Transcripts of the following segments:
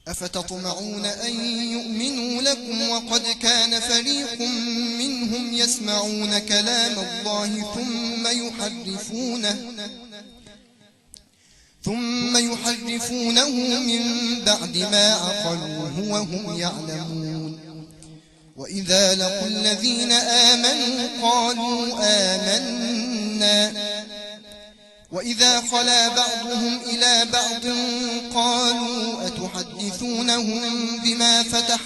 أفتطمعون أن يؤمنوا لكم وقد كان فريق منهم يسمعون كلام الله ثم يحرفونه من بعد ما عقلوه وهم يعلمون. وإذا لقوا الذين آمنوا قالوا آمنا وإذا خلا بعضهم إلى بعض قالوا أتحدثونهم بما فتح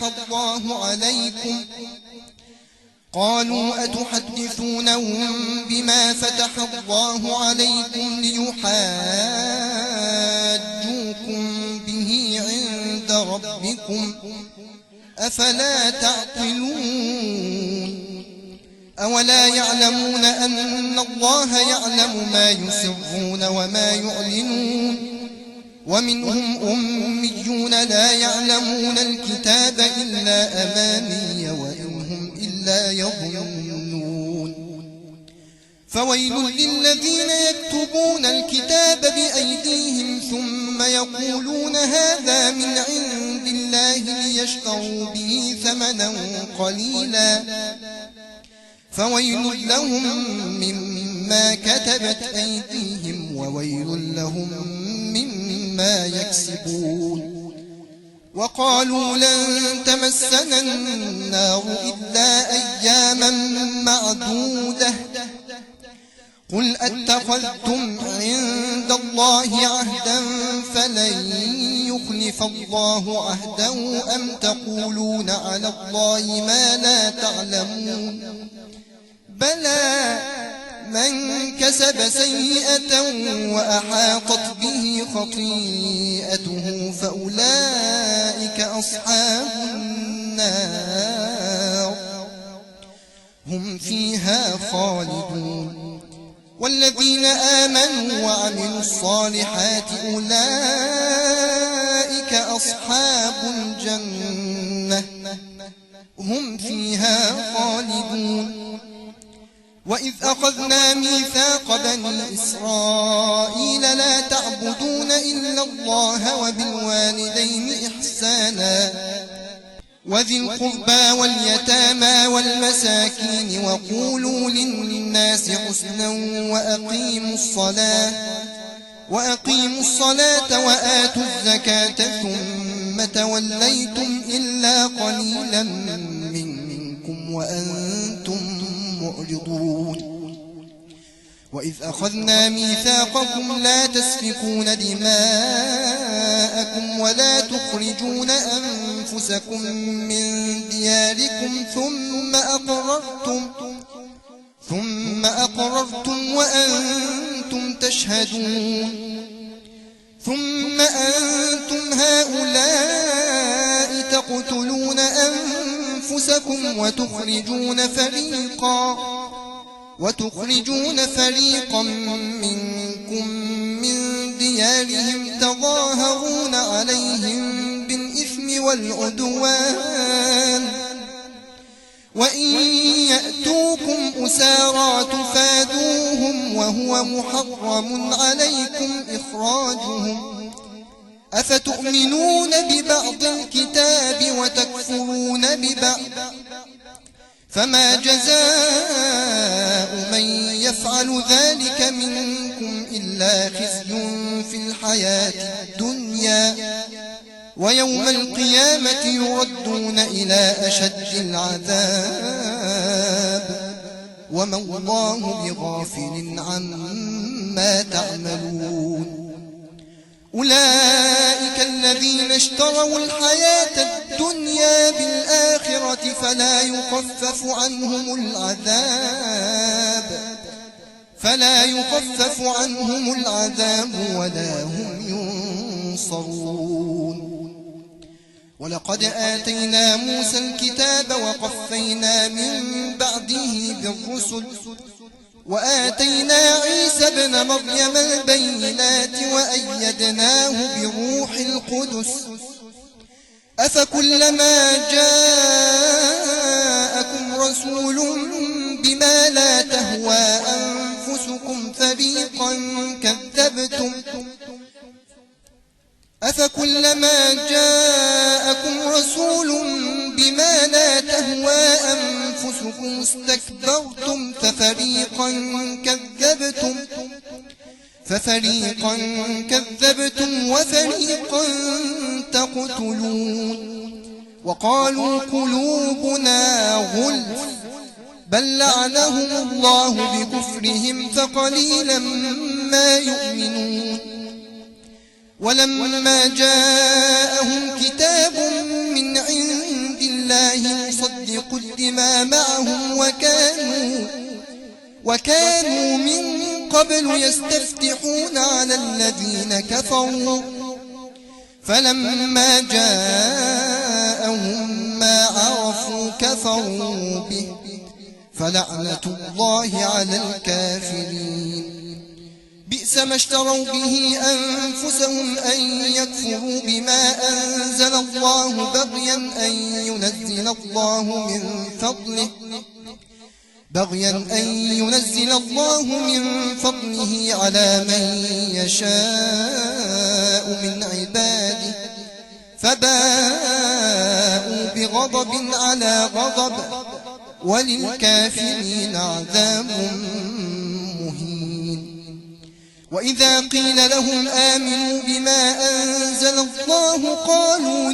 الله عليكم ليحاجوكم به عند ربكم أفلا تعقلون. أولا يعلمون أن الله يعلم ما يسرون وما يعلنون. ومنهم أميون لا يعلمون الكتاب إلا أماني وإن هم إلا يظنون. فويل للذين يكتبون الكتاب بأيديهم ثم يقولون هذا من عند الله ليشتروا به ثمنا قليلا فويل لهم مما كتبت أيديهم وويل لهم مما يكسبون. وقالوا لن تمسنا النار إلا أياما معدودة قل أتخذتم عند الله عهدا فلن يخلف الله عهده أم تقولون على الله ما لا تعلمون. بلى من كسب سيئة وأحاطت به خطيئته فأولئك أصحاب النار هم فيها خالدون. والذين آمنوا وعملوا الصالحات أولئك أصحاب الجنة هم فيها خالدون. وإذ أخذنا ميثاق بني إسرائيل لا تعبدون إلا الله وبالوالدين إحسانا وذي القربى واليتامى والمساكين وقولوا للناس حسنا وأقيموا الصلاة وآتوا الزكاة ثم توليتم إلا قليلا منكم وأنتم معرضون. وإذ أخذنا ميثاقكم لا تسفكون دماءكم ولا تخرجون أنفسكم من دياركم ثم أقررتم وأنتم تشهدون. ثم أنتم هؤلاء تقتلون أنفسكم وتخرجون فريقا منكم من ديارهم تظاهرون عليهم بالإثم والعدوان وإن يأتوكم أسارى تفادوهم وهو محرم عليكم إخراجهم أفتؤمنون ببعض الكتاب وتكفرون ببعض فما جزاء من يفعل ذلك منكم إلا خزي في الحياة الدنيا ويوم القيامة يردون إلى أشد العذاب وما الله بغافل عما تعملون. أولئك الذين اشتروا الحياة الدنيا بالآخرة فلا يخفف عنهم العذاب ولا هم ينصرون. ولقد آتينا موسى الكتاب وقفينا من بعده بالرسل وآتينا عيسى ابن مريم البينات وأيدناه بروح القدس أفكلما جاءكم رسول بما لا تهوى أنفسكم فريقا كذبتم رسول بما لا تهوى أنفسكم استكبرتم ففريقا كذبتم وفريقا تقتلون وقالوا قلوبنا غلف بل لعنهم الله بكفرهم فقليلا ما يؤمنون ولما جاءهم كتاب من عند الله مصدق لما معهم وكانوا من قبل يستفتحون على الذين كفروا فلما جاءهم ما عرفوا كفروا به فلعنة الله على الكافرين بئس ما اشتروا به أنفسهم أن يكفروا بما أنزل الله بغيا أن ينزل الله من فضله على من يشاء من عباده فباءوا بغضب على غضب وللكافرين عذاب مهين وإذا قيل لهم آمنوا بما أنزل الله قالوا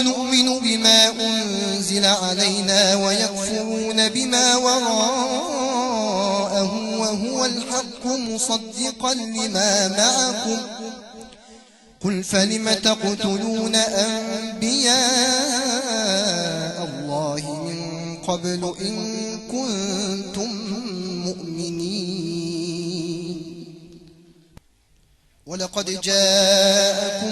نؤمن بما أنزل علينا ويكفرون بما وراءه وهو الحق مصدقا لما معكم قل فلم تقتلون أنبياء الله من قبل إن كنتم مؤمنين ولقد جاءكم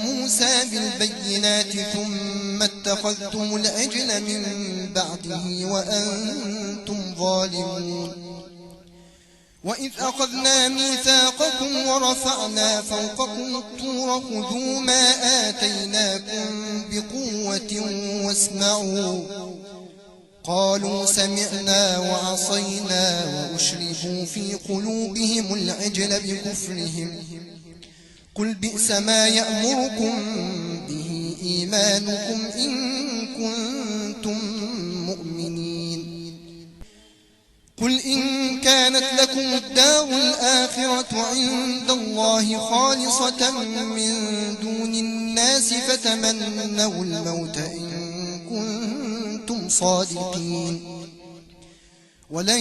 موسى بالبينات ثم اتخذتم العجل من بعده وأنتم ظالمون وإذ أخذنا ميثاقكم ورفعنا فوقكم الطور خذوا ما آتيناكم بقوة واسمعوا قالوا سمعنا وعصينا وأشربوا في قلوبهم العجل بكفرهم قل بئس ما يأمركم به إيمانكم إن كنتم مؤمنين قل إن كانت لكم الدار الآخرة عند الله خالصة من دون الناس فتمنوا الموت إن كنتم صادقين ولن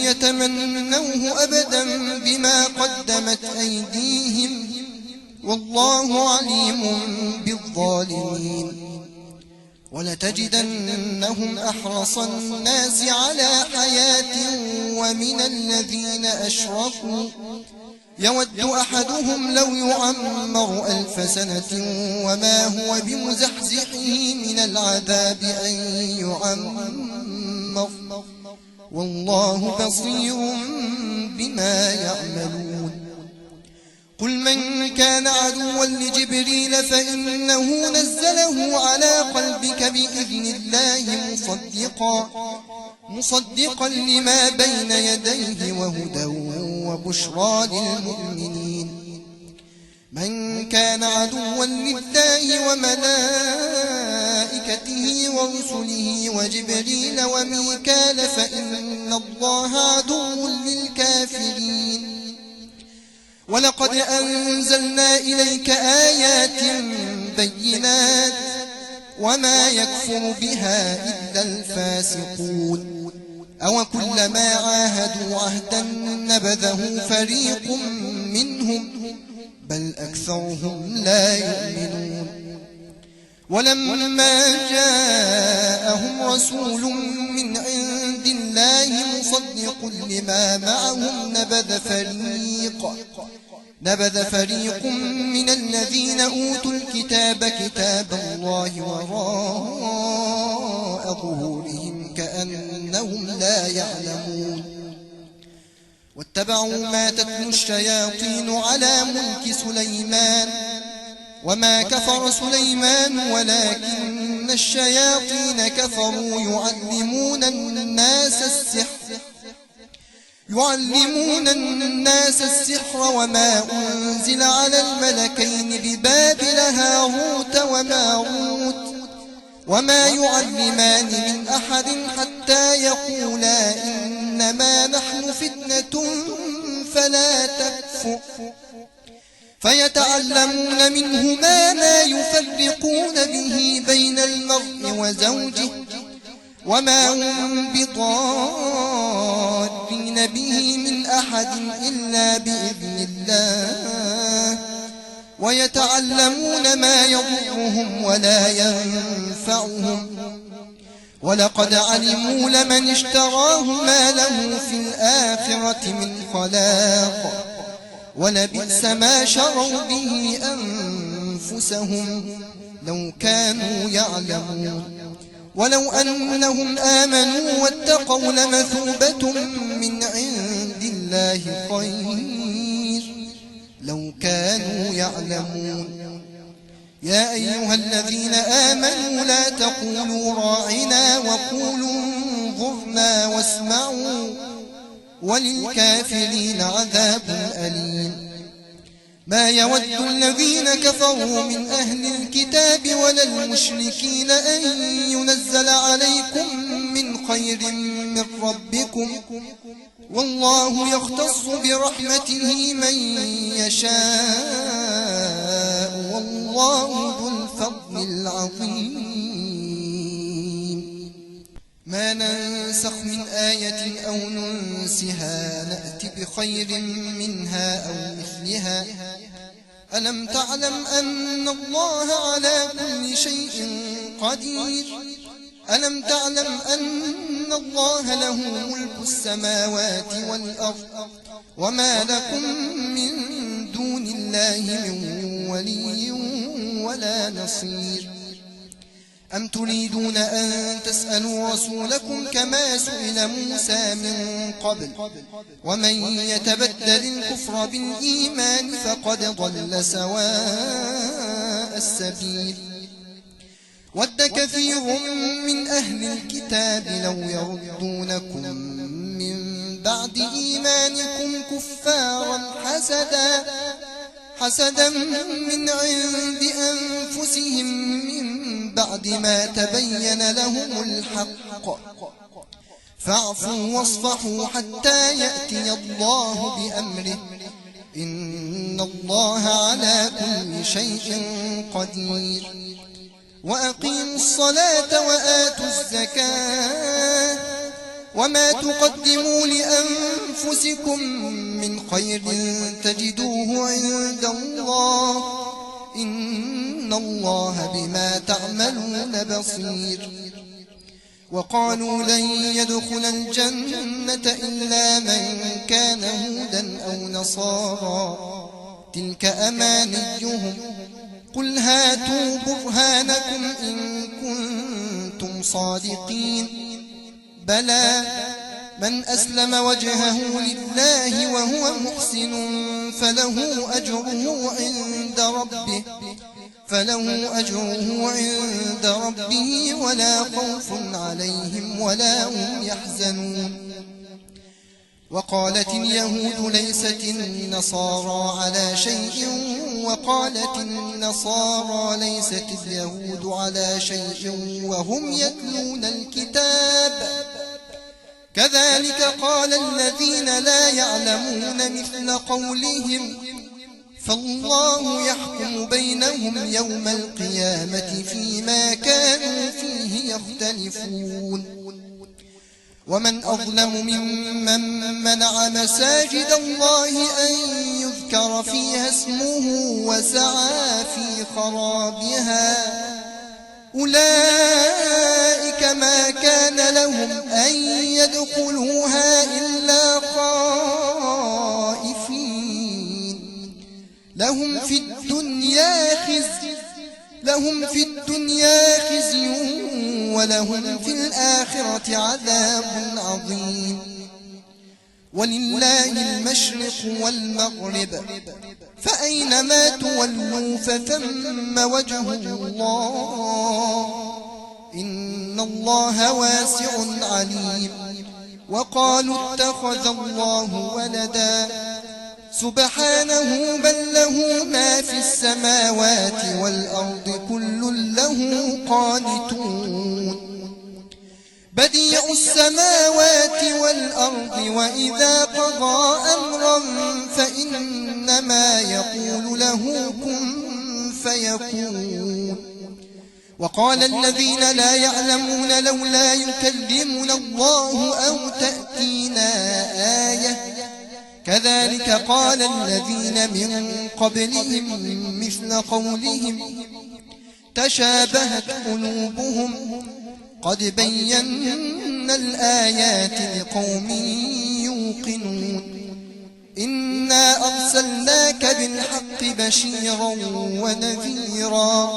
يتمنوه أبدا بما قدمت أيديهم والله عليم بالظالمين ولتجدنهم أحرص الناس على حياة ومن الذين أشركوا يود أحدهم لو يعمر 1000 سنة وما هو بمزحزحه من العذاب أن يعمر والله بصير بما يعملون قل من كان عدوا لجبريل فإنه نزله على قلبك بإذن الله مصدقا لما بين يديه وهدى وبشرى للمؤمنين من كان عدوا لله وملائكته ورسله وجبريل وميكال فإن الله عدو للكافرين ولقد أنزلنا إليك آيات بينات وما يكفر بها إلا الفاسقون أو كلما عاهدوا عهدا نبذه فريق منهم بل أكثرهم لا يؤمنون ولما جاءهم رسول من عند الله مصدق لما معهم نبذ فريق من الذين أوتوا الكتاب كتاب الله وراء ظهورهم كأنهم لا يعلمون واتبعوا ما تتلو الشياطين على ملك سليمان وما كفر سليمان ولكن الشياطين كفروا يعلمون يعلمون الناس السحر وما أنزل على الملكين ببابل هاروت وماروت وما يعلمان من أحد حتى يقولا إنما نحن فتنة فلا تكفر فيتعلمون منهما ما يفرقون به بين المرء وزوجه وما هم بضارين به من أحد إلا بإذن الله ويتعلمون ما يضرهم ولا ينفعهم ولقد علموا لمن اشتراه ما له في الآخرة من خلاق ولبئس ما شروا به أنفسهم لو كانوا يعلمون ولو أنهم آمنوا واتقوا لمثوبة من عند الله خير لو كانوا يعلمون يا أيها الذين آمنوا لا تقولوا راعنا وقولوا انظرنا واسمعوا وللكافرين عذاب أليم ما يود الذين كفروا من أهل الكتاب ولا المشركين أن ينزل عليكم من خير من ربكم والله يختص برحمته من يشاء والله ذو الفضل العظيم ما ننسخ من آية أو ننسها نأتي بخير منها أو مثلها ألم تعلم أن الله على كل شيء قدير ألم تعلم أن الله له ملك السماوات والأرض وما لكم من دون الله من ولي ولا نصير أم تريدون أن تسألوا رسولكم كما سئل موسى من قبل ومن يتبدل الكفر بالإيمان فقد ضل سواء السبيل ود كثير من أهل الكتاب لو يردونكم من بعد إيمانكم كفارا حسدا من عند أنفسهم من بعد ما تبين لهم الحق فاعفوا واصفحوا حتى يأتي الله بأمره إن الله على كل شيء قدير وأقيموا الصلاة وآتوا الزكاة وما تقدموا لأنفسكم من خير تجدوه عند الله إن الله بما تعملون بصير وقالوا لن يدخل الجنة إلا من كان هودا أو نصارى تلك أمانيهم قل هاتوا برهانكم إن كنتم صادقين بلى من أسلم وجهه لله وهو محسن فله أجره عند ربه ولا خوف عليهم ولا هم يحزنون وقالت اليهود ليست النصارى على شيء وقالت النصارى ليست اليهود على شيء وهم يتلون الكتاب كذلك قال الذين لا يعلمون مثل قولهم فالله يحكم بينهم يوم القيامة فيما كانوا فيه يختلفون ومن أظلم ممن منع مساجد الله أن يذكر فيها اسمه وسعى في خرابها أولئك ما كان لهم أن يدخلوها إلا خائفين لهم في الدنيا خزي ولهم في الآخرة عذاب عظيم ولله المشرق والمغرب فأينما تولوا فثم وجه الله إن الله واسع عليم وقالوا اتخذ الله ولدا سبحانه بل له ما في السماوات والأرض كل له قانتون بديع السماوات والأرض وإذا قضى أمرا فإنما يقول له كن فيكون وقال الذين لا يعلمون لولا يكلمنا الله أو تأتينا آية كذلك قال الذين من قبلهم مثل قولهم تشابهت قلوبهم قد بينا الآيات لقوم يوقنون إنا أرسلناك بالحق بشيرا ونذيرا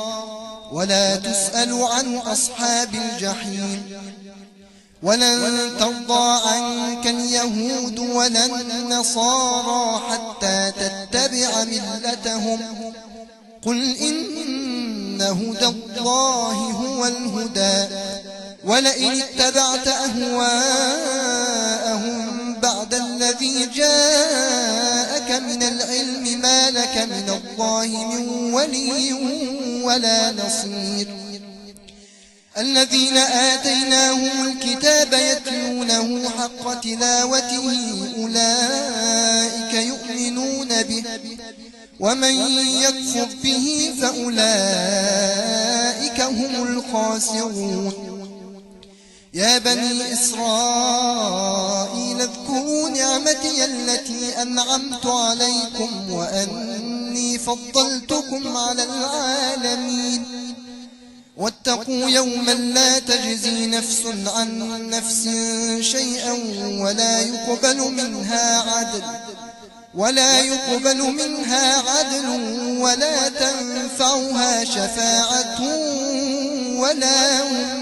ولا تسأل عن أصحاب الجحيم ولن ترضى عنك اليهود ولا النصارى حتى تتبع ملتهم قل إن هدى الله هو الهدى ولئن اتبعت أهواءهم بعد الذي جاءك من العلم ما لك من الله من ولي ولا نصير الذين آتيناهم الكتاب يتلونه حق تلاوته أولئك يؤمنون به ومن يكفر به فأولئك هم الخاسرون يا بني إسرائيل اذكروا نعمتي التي أنعمت عليكم وأني فضلتكم على العالمين واتقوا يوما لا تجزي نفس عن نفس شيئا ولا يقبل منها عدل ولا تنفعها شفاعة ولا هم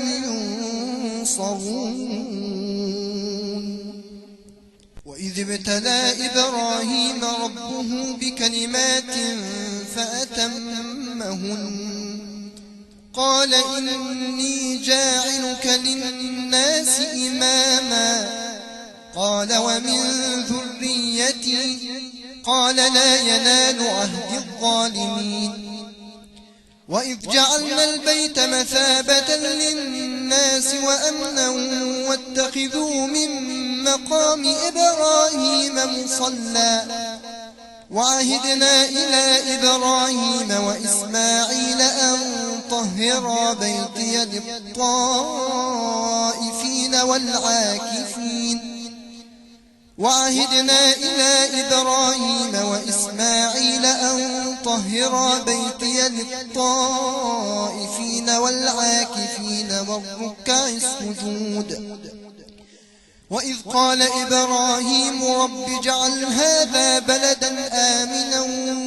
ينصرون وإذ ابتلى إبراهيم ربه بكلمات فأتمهن قال إني جاعلك للناس إماما قال ومن ذريتي قال لا ينال عهد الظالمين وإذ جعلنا البيت مثابة للناس وأمنا واتخذوا من مقام إبراهيم مصلى وعهدنا إلى إبراهيم وإسماعيل أن طهرا بيتي للطائفين والعاكفين وعهدنا إلى إبراهيم وإسماعيل أن طهرا بيتي للطائفين والعاكفين والركع السجود وإذ قال إبراهيم رب اجعل هذا بلدا آمنا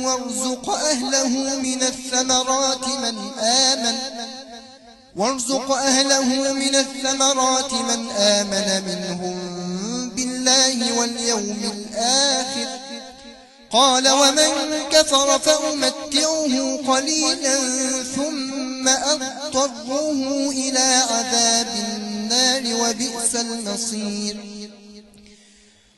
وارزق أهله من الثمرات من آمن منهم بالله واليوم الآخر قال ومن كفر فأمتعه قليلا ثم أضطره إلى عذاب النار وبئس المصير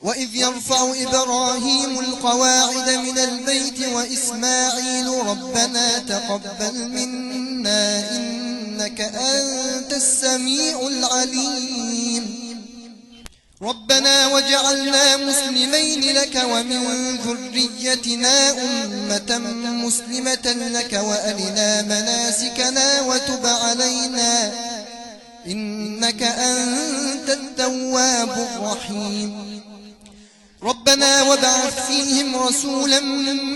وإذ يرفع إبراهيم القواعد من البيت وإسماعيل ربنا تقبل منا إنك أنت السميع العليم ربنا وجعلنا مسلمين لك ومن ذريتنا أمة مسلمة لك وأرنا مناسكنا وتب علينا إنك أنت التواب الرحيم ربنا وابعث فيهم رسولا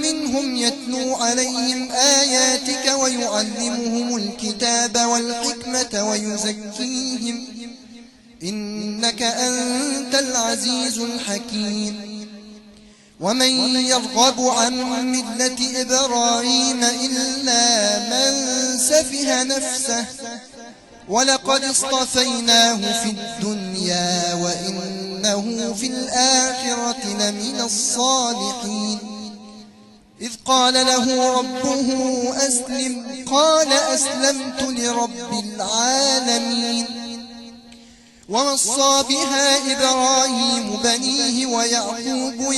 منهم يتلو عليهم آياتك ويعلمهم الكتاب والحكمة ويزكيهم إنك أنت العزيز الحكيم ومن يرغب عن ملة إبراهيم إلا من سفه نفسه ولقد اصطفيناه في الدنيا وإنه في الآخرة لمن الصالحين إذ قال له ربه أسلم قال أسلمت لرب العالمين ووصى بها إبراهيم بنيه ويعقوب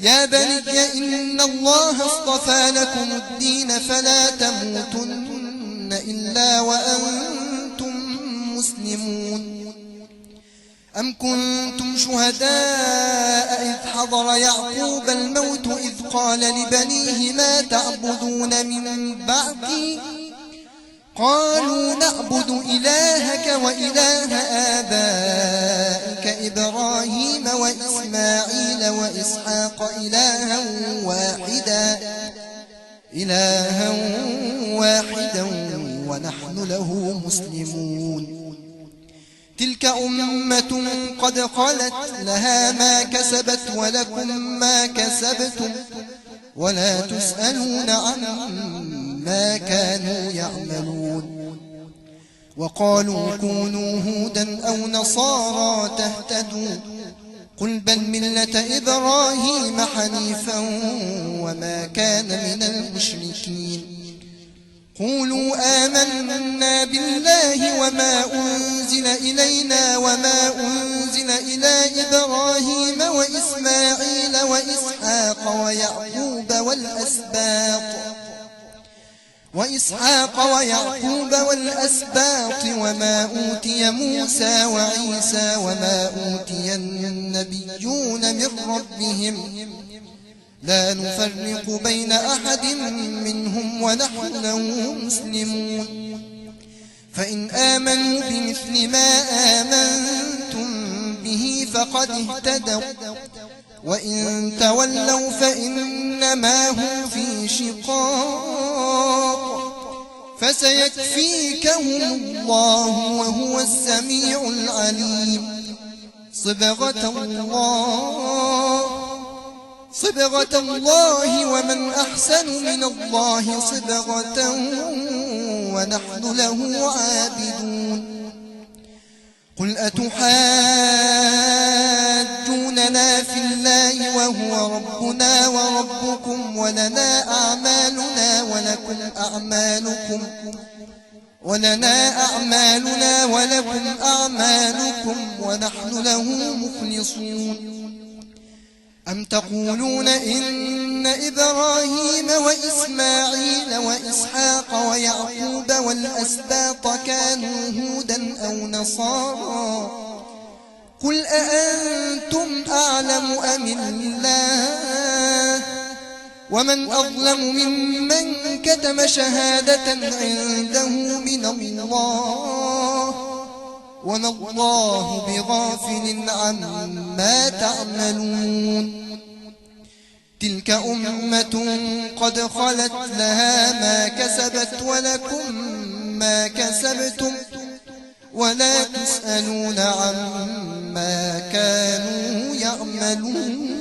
يا بني إن الله اصطفى لكم الدين فلا تموتن إلا وأنتم مسلمون. أم كنتم شهداء إذ حضر يعقوب الموت إذ قال لبنيه ما تعبدون من بعدي قالوا نعبد إلهك وإله آبائك إبراهيم وإسماعيل وإسحاق إلها واحدا ونحن له مسلمون. تلك أمة قد خلت لها ما كسبت ولكم ما كسبتم ولا تسألون عما كانوا يعملون. وقالوا كونوا هودا أو نصارى تهتدوا قل بل ملة إبراهيم حنيفا وما كان من المشركين. قولوا آمنا بالله وما أنزل إلينا وما أنزل إلى إبراهيم وإسماعيل وإسحاق ويعقوب والأسباط وما أوتي موسى وعيسى وما أوتي النبيون من ربهم لا نفرق بين أحد منهم ونحن له مسلمون. فإن آمنوا بمثل ما آمنتم به فقد اهتدوا وإن تولوا فإنما هم في شقاق فسيكفيكهم الله وهو السميع العليم. صبغة الله ومن أحسن من الله صبغة ونحن له عابدون. قل أتحاجوننا في الله وهو ربنا وربكم ولنا أعمالنا ولكم أعمالكم ونحن له مخلصون. أم تقولون إن إبراهيم وإسماعيل وإسحاق ويعقوب والأسباط كانوا هودا أو نصارى قل أأنتم أعلم أم الله ومن أظلم ممن كتم شهادة عنده من الله وما الله بغافل عما تعملون. تلك أمة قد خلت لها ما كسبت ولكم ما كسبتم ولا تسألون عما كانوا يعملون.